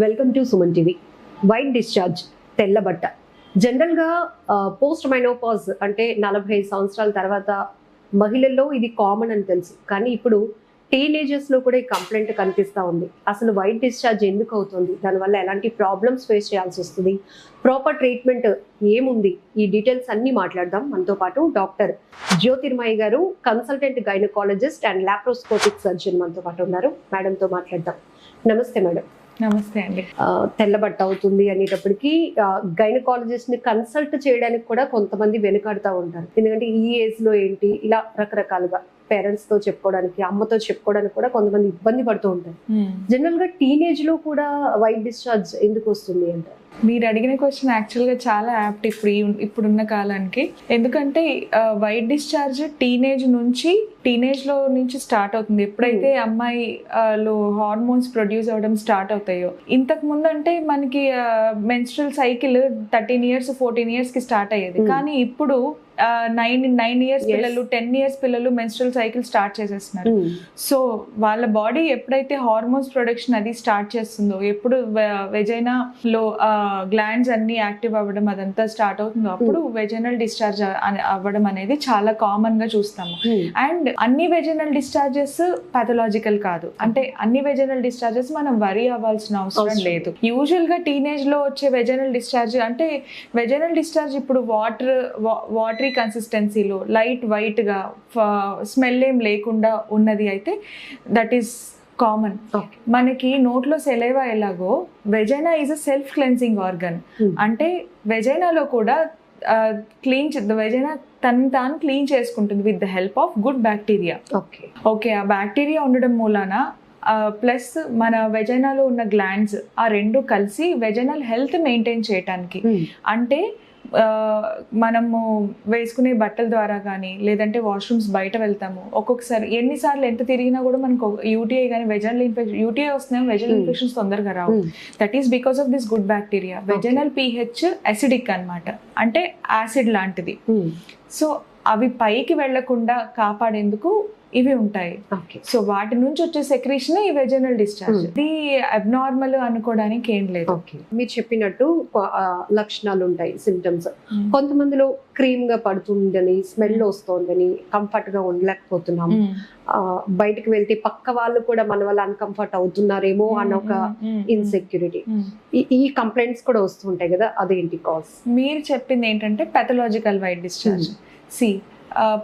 Welcome to Suman TV. White discharge, తెల్లబట్ట. జనరల్గా post మైనోపాజ్ అంటే 45 సంవత్సరాల తర్వాత మహిళల్లో ఇది కామన్ అని తెలుసు. కానీ ఇప్పుడు టీనేజర్స్లో కూడా ఈ కంప్లైంట్ కనిపిస్తూ ఉంది. అసలు వైట్ డిశ్చార్జ్ ఎందుకు అవుతుంది, దానివల్ల ఎలాంటి ప్రాబ్లమ్స్ ఫేస్ చేయాల్సి వస్తుంది, ప్రాపర్ ట్రీట్మెంట్ ఏముంది, ఈ డీటెయిల్స్ అన్నీ మాట్లాడదాం. మనతో పాటు డాక్టర్ జ్యోతిర్మయి గారు, consultant gynaecologist and laparoscopic surgeon మనతో పాటు ఉన్నారు. మేడంతో మాట్లాడదాం. నమస్తే మేడం. నమస్తే అండి. తెల్లబట్ట అవుతుంది అనేటప్పటికీ గైనకాలజిస్ట్ ని కన్సల్ట్ చేయడానికి కూడా కొంతమంది వెనుకాడుతూ ఉంటారు. ఎందుకంటే ఈ ఏజ్ లో ఏంటి, ఇలా రకరకాలుగా పేరెంట్స్ తో చెప్పుకోవడానికి, అమ్మతో చెప్పుకోవడానికి కూడా కొంతమంది ఇబ్బంది పడుతూ ఉంటారు. జనరల్ గా టీనేజ్ లో కూడా వైట్ డిశ్చార్జ్ ఎందుకు వస్తుంది అంటారు? మీరు అడిగిన క్వశ్చన్ యాక్చువల్గా చాలా యాప్ట్ ఇప్పుడున్న కాలానికి. ఎందుకంటే వైట్ డిశ్చార్జ్ టీనేజ్ లో నుంచి స్టార్ట్ అవుతుంది. ఎప్పుడైతే అమ్మాయిలో హార్మోన్స్ ప్రొడ్యూస్ అవ్వడం స్టార్ట్ అవుతాయో, ఇంతకు ముందు అంటే మనకి మెన్స్ట్రల్ సైకిల్ 13 years 14 years కి స్టార్ట్ అయ్యేది. కానీ ఇప్పుడు 9 years పిల్లలు, 10 years పిల్లలు మెన్స్ట్రల్ సైకిల్ స్టార్ట్ చేసేస్తున్నారు. సో వాళ్ళ బాడీ ఎప్పుడైతే హార్మోన్స్ ప్రొడక్షన్ అది స్టార్ట్ చేస్తుందో, ఎప్పుడు వెజైనా లో గ్లాండ్స్ అన్ని యాక్టివ్ అవ్వడం అదంతా స్టార్ట్ అవుతుందో, అప్పుడు వెజైనల్ డిశ్చార్జ్ అవ్వడం అనేది చాలా కామన్ గా చూస్తాము. అండ్ అన్ని వెజైనల్ డిశ్చార్జెస్ పాథలాజికల్ కాదు. అంటే అన్ని వెజైనల్ డిశ్చార్జెస్ మనం వరీ అవ్వాల్సిన అవసరం లేదు. యూజువల్ గా టీనేజ్ లో వచ్చే వెజైనల్ డిశ్చార్జ్ అంటే, వెజైనల్ డిశ్చార్జ్ ఇప్పుడు వాటరీ కన్సిస్టెన్సీలో లైట్ వైట్ గా స్మెల్ ఏం లేకుండా ఉన్నది అయితే దట్ ఈస్ కామన్. మనకి నోట్లో సెలైవా ఎలాగో, vagina is a self cleansing organ. అంటే వెజైనాలో కూడా వెజైనా తాను క్లీన్ చేసుకుంటుంది with the help of good bacteria. Okay, ఆ బ్యాక్టీరియా ఉండడం మూలాన ప్లస్ మన వెజైనాలో ఉన్న గ్లాండ్స్ ఆ రెండు కలిసి వెజైనల్ హెల్త్ మెయింటైన్ చేయటానికి, అంటే మనము వేసుకునే బట్టల ద్వారా కానీ, లేదంటే వాష్రూమ్స్ బయట వెళ్తాము, ఒక్కొక్కసారి ఎన్నిసార్లు ఎంత తిరిగినా కూడా మనకు యూటీఐ కానీ వెజైనల్ ఇన్ఫెక్షన్, యూటీఐ వస్తున్నాయి, వెజైనల్ ఇన్ఫెక్షన్స్ తొందరగా రావు. That is because of this good bacteria. Vaginal pH acidic అన్నమాట, అంటే యాసిడ్ లాంటిది. సో అవి పైకి వెళ్లకుండా కాపాడేందుకు ఇవి ఉంటాయి. సో వాటి నుంచి వచ్చే సెక్రీషన్ ఈ వెజైనల్ డిశ్చార్జ్. ఇది అబ్నార్మల్ అనుకోవడానికి ఏం లేదు. మీరు చెప్పినట్టు లక్షణాలు ఉంటాయి, సిమ్టమ్స్. కొంతమందిలో క్రీమ్ గా పడుతుందని, స్మెల్ వస్తోందని, కంఫర్ట్ గా ఉండలేకపోతున్నాం, బయటకు వెళ్తే పక్క వాళ్ళు కూడా మన వల్ల అన్కంఫర్ట్ అవుతున్నారేమో అన్న ఒక ఇన్సెక్యూరిటీ, ఈ కంప్లైంట్స్ కూడా వస్తుంటాయి కదా, అదేంటి కాజ్? మీరు చెప్పింది ఏంటంటే పెథలాజికల్ వైట్ డిశ్చార్జ్.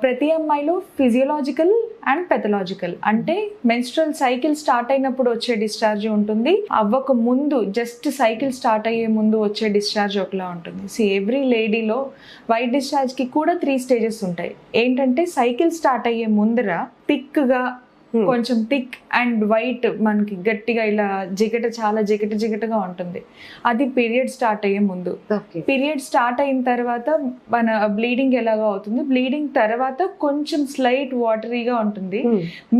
ప్రతి అమ్మాయిలో ఫిజియోలాజికల్ అండ్ పెథలాజికల్, అంటే మెన్స్ట్రల్ సైకిల్ స్టార్ట్ అయినప్పుడు వచ్చే డిశ్చార్జ్ ఉంటుంది, అవ్వక ముందు జస్ట్ సైకిల్ స్టార్ట్ అయ్యే ముందు వచ్చే డిశ్చార్జ్ ఒకలా ఉంటుంది. ఎవ్రీ లేడీలో వైట్ డిశ్చార్జ్కి కూడా 3 stages ఉంటాయి. ఏంటంటే సైకిల్ స్టార్ట్ అయ్యే ముందర థిక్గా, కొంచెం థిక్ అండ్ వైట్, మనకి గట్టిగా ఇలా చాలా జిగటగా ఉంటుంది. అది పీరియడ్ స్టార్ట్ అయ్యే ముందు. పీరియడ్ స్టార్ట్ అయిన తర్వాత మన బ్లీడింగ్ ఎలాగో అవుతుంది. బ్లీడింగ్ తర్వాత కొంచెం స్లైట్ వాటరీగా ఉంటుంది.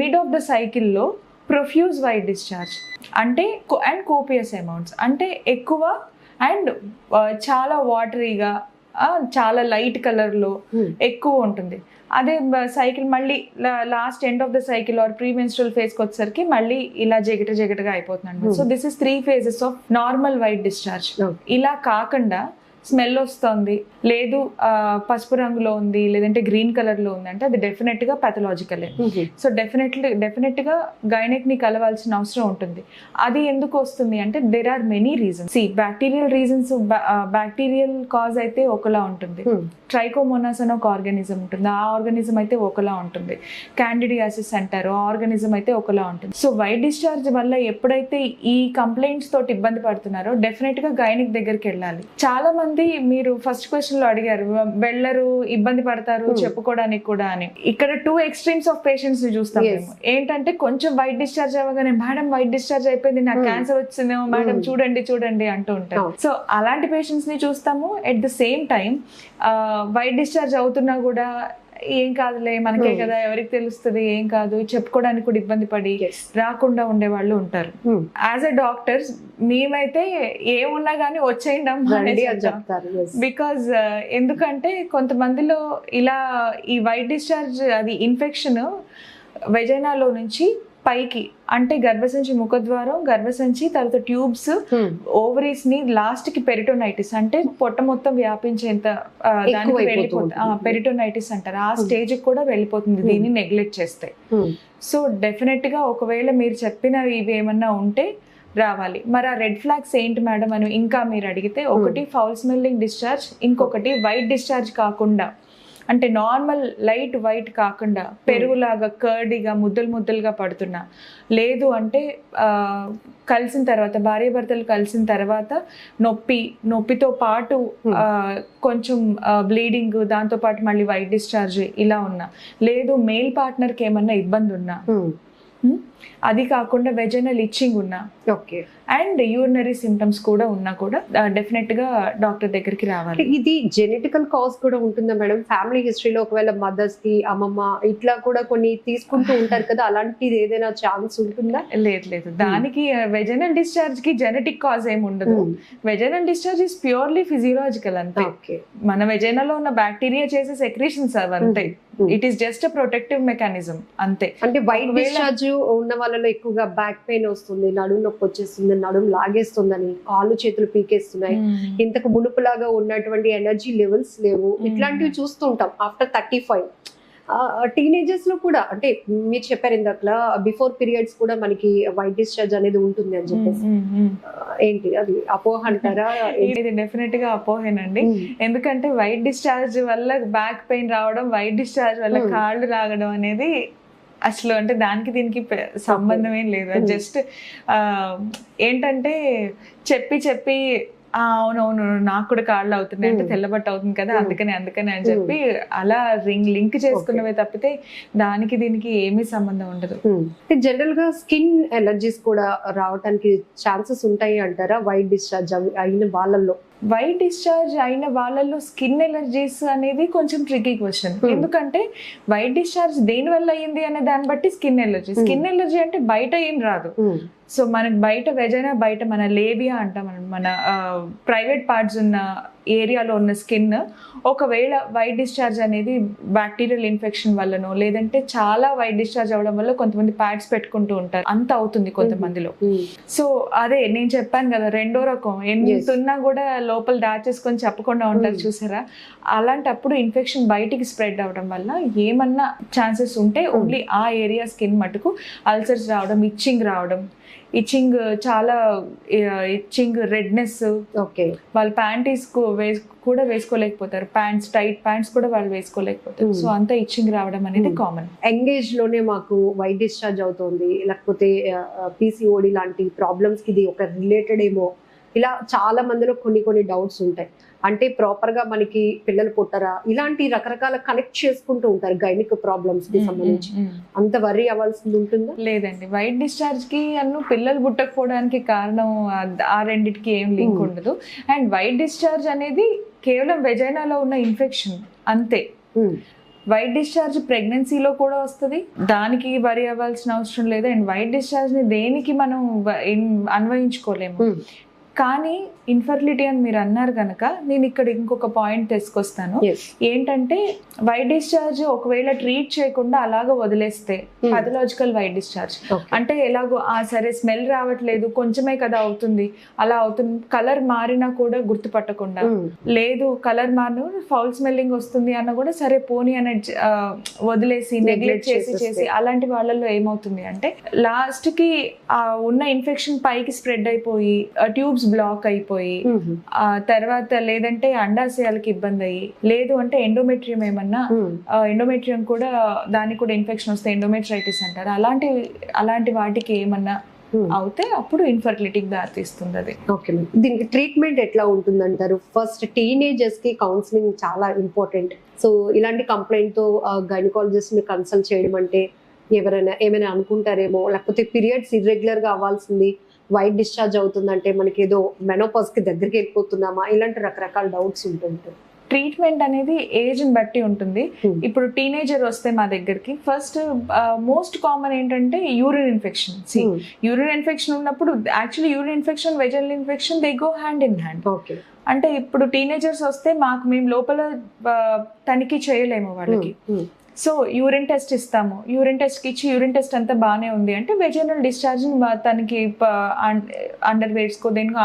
మిడ్ ఆఫ్ ద సైకిల్లో ప్రొఫ్యూజ్ వైట్ డిశ్చార్జ్, అంటే అండ్ కోపియస్ అమౌంట్స్, అంటే ఎక్కువ అండ్ చాలా వాటరీగా, చాలా లైట్ కలర్లో ఎక్కువ ఉంటుంది. అదే సైకిల్ మళ్ళీ last end of the cycle or pre menstrual ఫేజ్కి వచ్చేసరికి మళ్ళీ ఇలా జిగటగా అయిపోతుంది. So this is 3 phases of normal white discharge. ఇలా కాకుండా స్మెల్ వస్తుంది, లేదు పసుపు రంగులో ఉంది, లేదంటే గ్రీన్ కలర్ లో ఉంది అంటే అది డెఫినెట్ గా పాథలాజికలే. సో డెఫినెట్ గా గైనక్ ని కలవాల్సిన అవసరం ఉంటుంది. అది ఎందుకు వస్తుంది అంటే there are many reasons. Bacterial reasons, bacterial cause అయితే ఒకలా ఉంటుంది. ట్రైకోమోనాస్ అని ఒక ఆర్గానిజం ఉంటుంది, ఆ ఆర్గానిజం అయితే ఒకలా ఉంటుంది. క్యాండిడియాసిస్ అంటారు, ఆ ఆర్గానిజం అయితే ఒకలా ఉంటుంది. సో వైట్ డిశ్చార్జ్ వల్ల ఎప్పుడైతే ఈ కంప్లైంట్స్ తోటి ఇబ్బంది పడుతున్నారో డెఫినెట్ గా గైనక్ దగ్గరికి వెళ్ళాలి. చాలా మంది, మీరు ఫస్ట్ క్వశ్చన్ లో అడిగారు, వెళ్ళరు, ఇబ్బంది పడతారు చెప్పుకోవడానికి కూడా అని. ఇక్కడ 2 extremes ఆఫ్ పేషెంట్స్ ని చూస్తాం మేము. ఏంటంటే కొంచెం వైట్ డిశ్చార్జ్ అవ్వగానే, మేడం వైట్ డిశ్చార్జ్ అయిపోయింది, నాకు క్యాన్సర్ వచ్చిందేమో మేడం, చూడండి అంటూ ఉంటారు. సో అలాంటి పేషెంట్స్ ని చూస్తాము. At the same time white discharge అవుతున్నా కూడా ఏం కాదులే, మనకే కదా, ఎవరికి తెలుస్తుంది, ఏం కాదు, చెప్పుకోవడానికి కూడా ఇబ్బంది పడి రాకుండా ఉండే వాళ్ళు ఉంటారు. యాజ్ ఎ డాక్టర్స్ మేమైతే ఏమున్నా కానీ వచ్చేయండి అమ్మా అని చెప్తారు. బికాజ్ ఎందుకంటే కొంతమందిలో ఇలా ఈ వైట్ డిశ్చార్జ్, అది ఇన్ఫెక్షన్ వెజైనాలో నుంచి పైకి అంటే గర్భసంచి ముఖద్వారం, గర్భసంచి, తర్వాత ట్యూబ్స్, ఓవరీస్ ని లాస్ట్ కి పెరిటోనైటిస్ అంటే పొట్ట మొత్తం వ్యాపించేంత దానికి వెళ్ళిపోతుంది, పెరిటోనైటిస్ అంటారు. ఆ స్టేజ్ కూడా వెళ్ళిపోతుంది దీన్ని నెగ్లెక్ట్ చేస్తే. సో డెఫినెట్ గా ఒకవేళ మీరు చెప్పిన ఇవి ఏమన్నా ఉంటే రావాలి. మరి ఆ రెడ్ ఫ్లాగ్స్ ఏంటి మేడం అని ఇంకా మీరు అడిగితే, ఒకటి ఫౌల్ స్మెల్లింగ్ డిశ్చార్జ్, ఇంకొకటి వైట్ డిశ్చార్జ్ కాకుండా అంటే నార్మల్ లైట్ వైట్ కాకుండా పెరుగులాగా కర్డీగా ముద్దలు ముద్దలుగా పడుతున్నా, లేదు అంటే కలిసిన తర్వాత భార్యాభర్తలు కలిసిన తర్వాత నొప్పితో పాటు కొంచెం బ్లీడింగ్, దాంతో పాటు మళ్ళీ వైట్ డిశ్చార్జ్ ఇలా ఉన్నా, లేదు మేల్ పార్ట్నర్కి ఏమన్నా ఇబ్బంది ఉన్నా, అది కాకుండా వెజనల్ ఇచ్చింగ్ ఉన్నా, ఓకే, అండ్ యూరినరీ సిమ్టమ్స్ కూడా ఉన్నా కూడా డెఫినెట్ గా డాక్టర్ దగ్గరికి రావాలి. ఇది జెనెటికల్ కాజ్ కూడా ఉంటుందా మేడం? ఫ్యామిలీ హిస్టరీలో ఒకవేళ మదర్స్ కి, అమ్మమ్మ ఇట్లా కూడా కొన్ని తీసుకుంటూ ఉంటారు కదా, అలాంటిది ఏదైనా ఛాన్స్ ఉంటుందా? లేదు, దానికి వెజనల్ డిశ్చార్జ్ కి జెనెటిక్ కాజ్ ఏమి ఉండదు. Vaginal discharge is purely physiological అంతే. మన వెజైనాలో ఉన్న బ్యాక్టీరియా చేసే సెక్రీషన్స్ అవి అంతే. It is just protective mechanism అంతే. అంటే వైట్ డిశ్చార్జ్ ఉన్న వాళ్ళలో ఎక్కువగా బ్యాక్ పెయిన్ వస్తుంది, నడుము నొప్పి వచ్చేస్తుంది, నడుము లాగేస్తుందని, కాళ్ళు చేతులు పీకేస్తున్నాయి, ఇంతకు మునుపులాగా ఉన్నటువంటి ఎనర్జీ లెవెల్స్ లేవు, ఇట్లాంటివి చూస్తుంటాం ఆఫ్టర్ 35. టీనేజర్స్ లో కూడా అంటే మీరు చెప్పారు ఇందాక బిఫోర్ పీరియడ్స్ కూడా మనకి వైట్ డిశ్చార్జ్ అనేది ఉంటుంది అని చెప్పేసి, ఏంటి అది అపోహ అంటారా? ఇది డెఫినెట్ గా అపోహేనండి. ఎందుకంటే వైట్ డిశ్చార్జ్ వల్ల బ్యాక్ పెయిన్ రావడం, వైట్ డిశ్చార్జ్ వల్ల కాళ్ళు రాగడం అనేది అసలు అంటే దానికి దీనికి సంబంధం ఏం లేదు. జస్ట్ ఏంటంటే చెప్పి అవునవును నాకు కూడా కాళ్ళు అవుతున్నాయి అంటే తెల్లబట్ట అవుతుంది కదా, అందుకని అని చెప్పి అలా లింక్ చేసుకున్నవే తప్పితే దానికి దీనికి ఏమీ సంబంధం ఉండదు. జనరల్ గా స్కిన్ ఎలర్జీస్ కూడా రావడానికి ఛాన్సెస్ ఉంటాయి అంటారా వైట్ డిశ్చార్జ్ అయిన వాళ్ళల్లో? వైట్ డిశ్చార్జ్ అయిన వాళ్ళల్లో స్కిన్ ఎలర్జీస్ అనేది కొంచెం ట్రికీ క్వశ్చన్. ఎందుకంటే వైట్ డిశ్చార్జ్ దేని వల్ల అయ్యింది అనే దాన్ని బట్టి స్కిన్ ఎలర్జీ అంటే బయట ఏం రాదు. సో మనకి బయట వెజైనా, బయట మన లేబియా అంటాం, మన ప్రైవేట్ పార్ట్స్ ఉన్న ఏరియాలో ఉన్న స్కిన్ ఒకవేళ వైట్ డిశ్చార్జ్ అనేది బ్యాక్టీరియల్ ఇన్ఫెక్షన్ వల్లనో, లేదంటే చాలా వైట్ డిశ్చార్జ్ అవ్వడం వల్ల కొంతమంది ప్యాడ్స్ పెట్టుకుంటూ ఉంటారు, అంత అవుతుంది కొంతమందిలో. సో అదే నేను చెప్పాను కదా, రెండో రకం ఎంతున్నా కూడా లోపల దాచేసుకొని చెప్పకుండా ఉంటారు చూసారా, అలాంటప్పుడు ఇన్ఫెక్షన్ బయటికి స్ప్రెడ్ అవడం వల్ల ఏమన్నా ఛాన్సెస్ ఉంటే ఓన్లీ ఆ ఏరియా స్కిన్ మటుకు అల్సర్స్ రావడం, ఇచ్చింగ్ చాలా ఇచ్చింగ్, రెడ్నెస్, వాళ్ళ ప్యాంటీస్ కూడా వేసుకోలేకపోతారు, టైట్ ప్యాంట్స్ కూడా వాళ్ళు వేసుకోలేకపోతారు. సో అంతా ఇచ్చింగ్ రావడం అనేది కామన్. ఎంగేజ్ లోనే మాకు వైట్ డిశ్చార్జ్ అవుతుంది, లేకపోతే PCOD లాంటి ప్రాబ్లమ్స్ కి ఇది ఒక రిలేటెడ్ ఏమో, ఇలా చాలా మందిలో కొన్ని డౌట్స్ ఉంటాయి. అంటే ప్రాపర్ గా మనకి పిల్లలు పుట్టరా, ఇలాంటి రకరకాల కనెక్ట్ చేసుకుంటూ ఉంటారు గైనిక్ ప్రాబ్లమ్స్ కి సంబంధించి. అంత వర్రీ అవ్వాల్సింది ఉంటుందా? లేదండి, వైట్ డిశ్చార్జ్ కి పిల్లలు పుట్టకపోవడానికి కారణం ఆ రెండిటికి ఏం లింక్ ఉండదు. అండ్ వైట్ డిశ్చార్జ్ అనేది కేవలం వెజైనాలో ఉన్న ఇన్ఫెక్షన్ అంతే. వైట్ డిశ్చార్జ్ ప్రెగ్నెన్సీలో కూడా వస్తుంది, దానికి వరి అవ్వాల్సిన అవసరం లేదు. అండ్ వైట్ డిశ్చార్జ్ ని దేనికి మనం అన్వయించుకోలేము. కానీ ఇన్ఫర్టిలిటీ అని మీరు అన్నారు కనుక నేను ఇక్కడ ఇంకొక పాయింట్ తీసుకొస్తాను. ఏంటంటే వైట్ డిశ్చార్జ్ ఒకవేళ ట్రీట్ చేయకుండా అలాగ వదిలేస్తే పాథలాజికల్ వైట్ డిశ్చార్జ్ అంటే ఎలాగో సరే స్మెల్ రావట్లేదు, కొంచెమే కదా అవుతుంది, అలా అవుతుంది, కలర్ మారినా కూడా గుర్తుపట్టకుండా, లేదు కలర్ మారిన ఫౌల్ స్మెల్లింగ్ వస్తుంది అన్న కూడా సరే పోనీ అని వదిలేసి నెగ్లెక్ట్ చేసి అలాంటి వాళ్ళల్లో ఏమవుతుంది అంటే లాస్ట్ కి ఉన్న ఇన్ఫెక్షన్ పైకి స్ప్రెడ్ అయిపోయి ట్యూబ్స్ బ్లాక్ అయిపోయి, ఆ తర్వాత లేదంటే అండాశయాలకి ఇబ్బంది అయ్యి, లేదు అంటే ఎండోమెట్రియం ఏమన్నా, ఎండోమెట్రియం కూడా దానికి కూడా ఇన్ఫెక్షన్ వస్తే ఎండోమెట్రైటిస్ అంటారు, అలాంటి వాటికి ఏమన్నా అవుతే అప్పుడు ఇన్ఫర్టిలిటీకి దారితీస్తుంది అది. ఓకే, దీనికి ట్రీట్మెంట్ ఎట్లా ఉంటుందంటారు? ఫస్ట్ టీనేజర్స్ కి కౌన్సిలింగ్ చాలా ఇంపార్టెంట్. సో ఇలాంటి కంప్లైంట్ తో గైనకాలజిస్ట్ ని కన్సల్ట్ చేయడం అంటే ఏమైనా అనుకుంటారేమో, లేకపోతే పీరియడ్స్ ఇర్రెగ్యులర్ గా అవ్వాల్సింది వైట్ డిశ్చార్జ్ అవుతుందంటే మనకి ఏదో మెనోపాజ్ కి దగ్గరికి వెళ్ళిపోతున్నామా, ఇలాంటి రకరకాల డౌట్స్ ఉంటుంటాయి. ట్రీట్మెంట్ అనేది ఏజ్ ని బట్టి ఉంటుంది. ఇప్పుడు టీనేజర్ వస్తే మా దగ్గరికి ఫస్ట్ మోస్ట్ కామన్ ఏంటంటే యూరిన్ ఇన్ఫెక్షన్. యూరిన్ ఇన్ఫెక్షన్ ఉన్నప్పుడు actually urine infection, vaginal infection they go hand in hand. అంటే ఇప్పుడు టీనేజర్స్ వస్తే మేము లోపల తనిఖీ చేయలేము వాళ్ళకి, సో యూరిన్ టెస్ట్ ఇస్తాము, యూరిన్ టెస్ట్కి ఇచ్చి యూరిన్ టెస్ట్ అంతా బాగానే ఉంది అంటే వెజైనల్ డిశ్చార్జ్ తనకి అండర్ వెయిట్స్కో దేనికి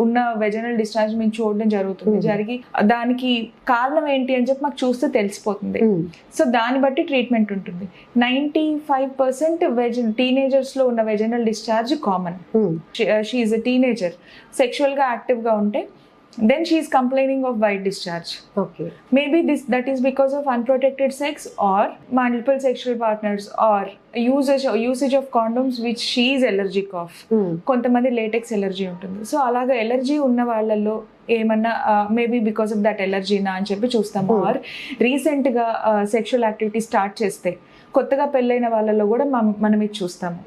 ఉన్న వెజైనల్ డిశ్చార్జ్ మేము చూడడం జరుగుతుంది. జరిగి దానికి కారణం ఏంటి అని చెప్పి మాకు చూస్తే తెలిసిపోతుంది. సో దాన్ని బట్టి ట్రీట్మెంట్ ఉంటుంది. 95% టీనేజర్స్లో ఉన్న vaginal discharge common. She is a teenager, సెక్షువల్గా యాక్టివ్గా ఉంటే then she is complaining of white discharge. Okay. Maybe that is because of unprotected sex or multiple sexual partners or usage of condoms which she is allergic of. కొంతమంది latex allergy ఉంటుంది. So అలాగా allergy ఉన్న వాళ్ళల్లో ఏమన్నా maybe because of that ఎలర్జీనా అని చెప్పి చూస్తాము. Are రీసెంట్గా సెక్షువల్ యాక్టివిటీ స్టార్ట్ చేస్తే కొత్తగా పెళ్ళైన వాళ్ళలో కూడా మనం ఇది చూస్తాము.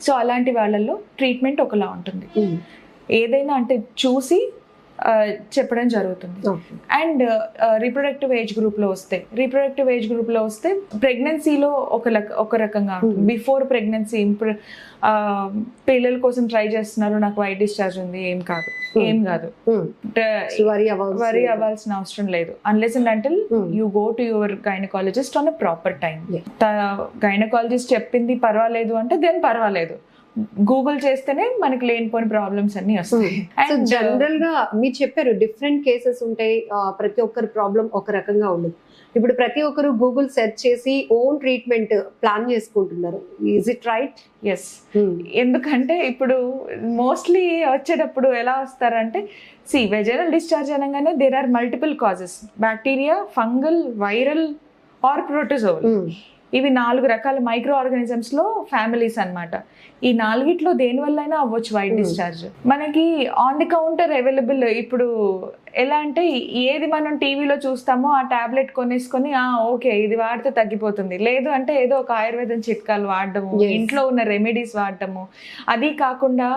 సో అలాంటి వాళ్ళల్లో ట్రీట్మెంట్ ఒకలా ఉంటుంది. ఏదైనా అంటే చూసి చెప్పడం జరుగుతుంది. అండ్ రీప్రొడక్టివ్ ఏజ్ గ్రూప్లో వస్తే ప్రెగ్నెన్సీలో ఒక రకంగా ఉంటుంది. బిఫోర్ ప్రెగ్నెన్సీ పిల్లల కోసం ట్రై చేస్తున్నారు, నాకు వైట్ డిశ్చార్జ్ ఉంది, ఏం కాదు వరీ అవ్వాల్సిన అవసరం లేదు. Unless and until you go to your gynaecologist on a proper time. Gynaecologist చెప్పింది పర్వాలేదు అంటే దెన్ పర్వాలేదు, గూగుల్ చేస్తేనే మనకి లేనిపోయిన ప్రాబ్లమ్స్ అన్ని వస్తాయి. అండ్ జనరల్ గా మీరు చెప్పారు డిఫరెంట్ కేసెస్ ఉంటాయి, ప్రతి ఒక్కరి ప్రాబ్లం ఒక రకంగా ఉండదు. ఇప్పుడు ప్రతి ఒక్కరు గూగుల్ సెర్చ్ చేసి ఓన్ ట్రీట్మెంట్ ప్లాన్ చేసుకుంటున్నారు. Is it right? ఎస్. ఎందుకంటే ఇప్పుడు మోస్ట్లీ వచ్చేటప్పుడు ఎలా వస్తారంటే వెజైనల్ డిశ్చార్జ్ అనగానే there are multiple causes, bacteria, fungal, viral or protozoal. ఇవి 4 రకాల మైక్రో ఆర్గానిజమ్స్ లో ఫ్యామిలీస్ అన్నమాట. ఈ 4గిట్లో దేని వల్ల అయినా అవ్వచ్చు వైట్ డిశ్చార్జ్. మనకి ఆన్ ది కౌంటర్ అవైలబుల్. ఇప్పుడు ఎలా అంటే ఏది మనం టీవీలో చూస్తామో ఆ టాబ్లెట్ కొనేసుకొని ఓకే ఇది వాడితే తగ్గిపోతుంది, లేదు అంటే ఏదో ఒక ఆయుర్వేదం చిట్కాలు వాడటము, ఇంట్లో ఉన్న రెమెడీస్ వాడటము. అది కాకుండా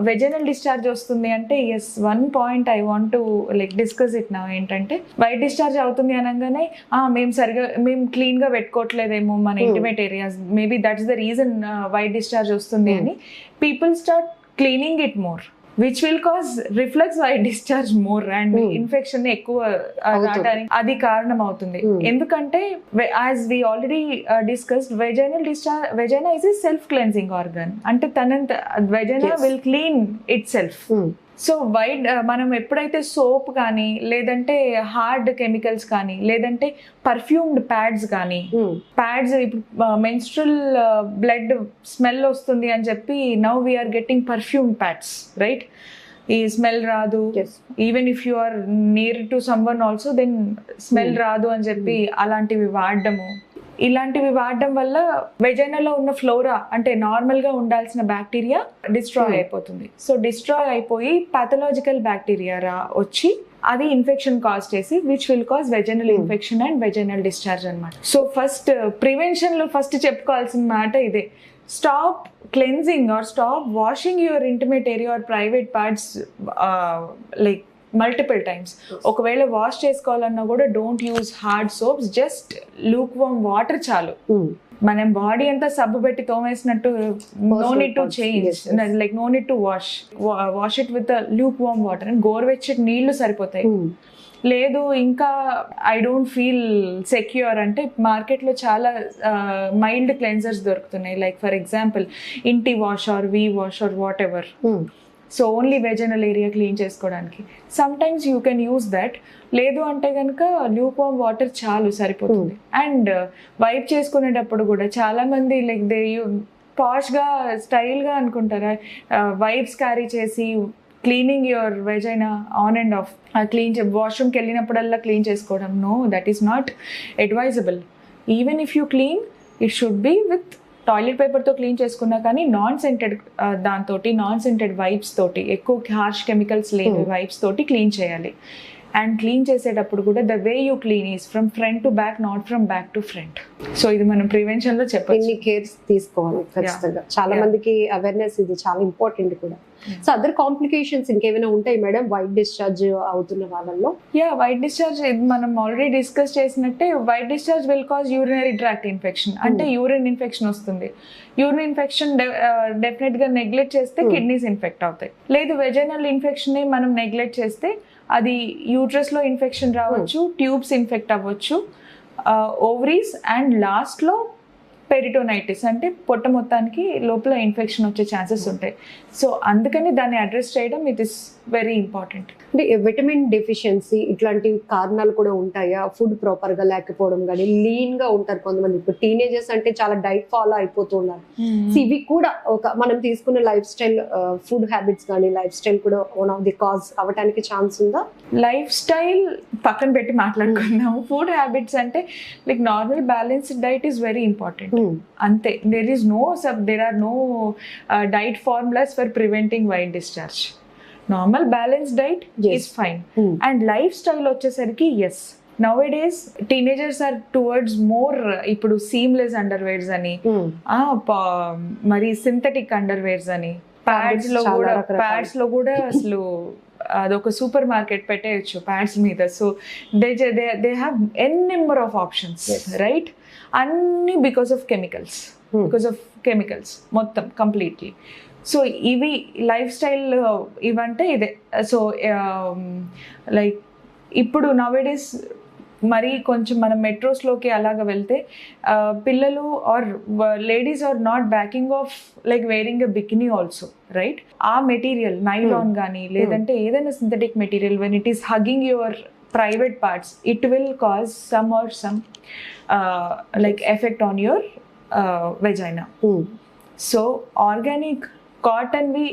వెజైనల్ డిశ్చార్జ్ వస్తుంది అంటే yes, one point I want to discuss it నా ఏంటంటే వైట్ డిశ్చార్జ్ అవుతుంది అనగానే మేము క్లీన్ గా పెట్టుకోవట్లేదేమో మన intimate areas, maybe that's the reason white discharge వస్తుంది అని people start cleaning it more, which will cause reflux white discharge more and infection ఎక్కువ రావడానికి అది కారణం అవుతుంది. ఎందుకంటే as we already discussed, vagina is a self cleansing organ. అంటే vagina will clean itself. So మనం ఎప్పుడైతే సోప్ కానీ లేదంటే హార్డ్ కెమికల్స్ కానీ లేదంటే పర్ఫ్యూమ్డ్ ప్యాడ్స్ కానీ ఇప్పుడు మెన్స్ట్రల్ బ్లడ్ స్మెల్ వస్తుంది అని చెప్పి now we're getting perfumed pads, right? ఈ స్మెల్ రాదు, even if you are near to someone also then smell రాదు అని చెప్పి ఇలాంటివి వాడడం వల్ల వెజైనాలో ఉన్న ఫ్లోరా అంటే నార్మల్ గా ఉండాల్సిన బ్యాక్టీరియా డిస్ట్రాయ్ అయిపోతుంది. సో డిస్ట్రాయ్ అయిపోయి పాథలాజికల్ బ్యాక్టీరియా వచ్చి అది ఇన్ఫెక్షన్ కాజ్ చేసి which will cause vaginal infection and vaginal discharge అన్నమాట. సో ఫస్ట్ ప్రివెన్షన్ లో ఫస్ట్ చెప్పుకోవాల్సిన మాట ఇదే, stop cleansing or stop washing your intimate area or private parts multiple times. ఒకవేళ వాష్ చేసుకోవాలన్నా కూడా don't use hard soaps, just lukewarm water చాలు. మనం బాడీ అంతా సబ్బు పెట్టి తోమేసినట్టు no need to change, no need to wash it with lukewarm water and గోరువెచ్చటి నీళ్లు సరిపోతాయి. లేదు ఇంకా ఐ డోంట్ ఫీల్ సెక్యూర్ అంటే మార్కెట్లో చాలా మైల్డ్ క్లెన్జర్స్ దొరుకుతున్నాయి, లైక్ ఫర్ ఎగ్జాంపుల్ ఇంటి wash or V wash or whatever. So only vaginal area clean చేసుకోవడానికి sometimes you can use that. లేదు అంటే కనుక ల్యూక్ వార్మ్ వాటర్ చాలు, సరిపోతుంది. అండ్ వైప్ చేసుకునేటప్పుడు కూడా చాలా మంది పాష్గా స్టైల్గా అనుకుంటారా వైప్స్ క్యారీ చేసి cleaning your vagina on and off, వాష్రూమ్కి వెళ్ళినప్పుడల్లా క్లీన్ చేసుకోవడం. No, that is not advisable. Even if you clean it should be with toilet పేపర్తో క్లీన్ చేసుకున్నా కానీ నాన్ సెంటెడ్ వైప్స్ తోటి, ఎక్కువ హార్ష్ కెమికల్స్ లేని వైప్స్ తోటి క్లీన్ చేయాలి. అండ్ క్లీన్ చేసేటప్పుడు కూడా the way you clean is from front to back, not from back to front. So ఇది మనం ప్రివెన్షన్ లో చెప్పాలి, కేర్స్ తీసుకోవాలి ఖచ్చితంగా. చాలా మందికి అవేర్నెస్ ఇది చాలా ఇంపార్టెంట్ కూడా. సో అదర్ కాంప్లికేషన్స్ ఇంకేమైనా ఉంటాయి మేడం వైట్ డిశ్చార్జ్ అవుతున్న వాళ్ళలో? వైట్ డిశ్చార్జ్ మనం ఆల్రెడీ డిస్కస్ చేసినట్టే white discharge will cause urinary tract infection, అంటే యూరిన్ ఇన్ఫెక్షన్ వస్తుంది. యూరిన్ ఇన్ఫెక్షన్ డెఫినెట్ గా నెగ్లెక్ట్ చేస్తే కిడ్నీస్ ఇన్ఫెక్ట్ అవుతాయి. లేదు వెజైనల్ ఇన్ఫెక్షన్ మనం నెగ్లెక్ట్ చేస్తే అది యూట్రస్ లో ఇన్ఫెక్షన్ రావచ్చు, ట్యూబ్స్ ఇన్ఫెక్ట్ అవ్వచ్చు, ఓవరీస్ అండ్ లాస్ట్లో పెరిటోనైటిస్ అంటే పొట్ట మొత్తానికి లోపల ఇన్ఫెక్షన్ వచ్చే ఛాన్సెస్ ఉంటాయి. సో అందుకని దాన్ని అడ్రస్ చేయడం ఇట్ ఇస్ వెరీ ఇంపార్టెంట్. అంటే విటమిన్ డెఫిషియన్సీ ఇట్లాంటి కారణాలు కూడా ఉంటాయా? ఫుడ్ ప్రాపర్ గా లేకపోవడం కానీ, లీన్ గా ఉంటారు కొంతమంది. ఇప్పుడు టీనేజర్స్ అంటే చాలా డైట్ ఫాలో అయిపోతూ ఉన్నారు. సో ఇవి కూడా ఒక మనం తీసుకున్న లైఫ్ స్టైల్, ఫుడ్ హ్యాబిట్స్ కానీ లైఫ్ స్టైల్ కూడా వన్ ఆఫ్ ది కాజ్ అవడానికి ఛాన్స్ ఉందా? లైఫ్ స్టైల్ పక్కన పెట్టి మాట్లాడుకున్నాము. ఫుడ్ హ్యాబిట్స్ అంటే like normal balanced diet is very important. అంతే. there are no diet formulas for preventing white discharge. Normal balanced diet is fine. And lifestyle వచ్చేసరికి yes, nowadays teenagers are towards more ఇప్పుడు seamless underwears అని మరి synthetic underwears అని pods లో కూడా అసలు అదొక సూపర్ మార్కెట్ పెట్టేయచ్చు ప్యాడ్స్ మీద. So they have an number of options, right? అన్ని బికాస్ ఆఫ్ కెమికల్స్ మొత్తం కంప్లీట్లీ. సో ఇవి లైఫ్ స్టైల్ ఇవంటే ఇదే. సో లైక్ ఇప్పుడు నవేడేస్ మరి కొంచెం మనం మెట్రోస్లోకి అలాగ వెళ్తే పిల్లలు or ladies are not backing off like wearing a bikini also, right? ఆ మెటీరియల్ నైలాన్ కానీ లేదంటే ఏదైనా synthetic material when it is hugging your private parts, it will cause some like effect on your vagina. So organic cotton vi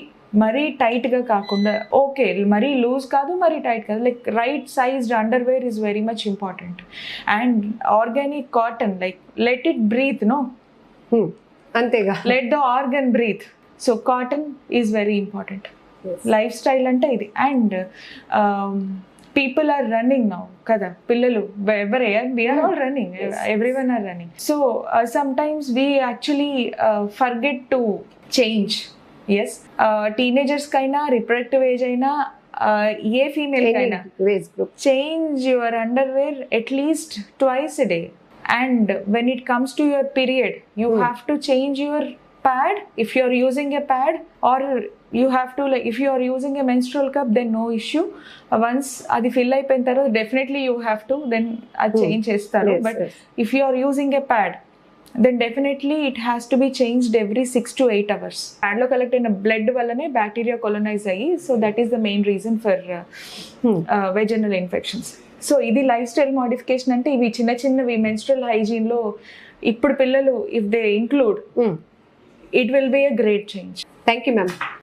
మరీ టైట్గా కాకుండా, okay మరీ loose కాదు మరీ టైట్ కాదు, like right sized underwear is very much important. And organic cotton, like let it breathe, no అంతేగా, let the organ breathe. So cotton is very important. Lifestyle అంటే ఇది. And people are running now kada pillalu we are all running, everyone are running. So sometimes we actually forget to change. Yes, teenagers kaina reproductive age aina ye female kaina age group, change your underwear at least twice a day. And when it comes to your period, you have to change your pad if you are using a pad, or you have to, like if you are using a menstrual cup then no issue. Once adi fill అయిపోయిన తర్వాత definitely you have to then change చేస్తారు. But if you are using a pad then definitely it has to be changed every 6 to 8 hours. pad లో collect అయిన blood వల్లనే bacteria కొలనైజ్ అయ్యి, so that is the main reason for vaginal infections. So ఇది life style modification. అంటే ఇవి చిన్న చిన్నవి menstrual హైజీన్లో ఇప్పుడు పిల్లలు if they include, it will be a great change. Thank you, ma'am.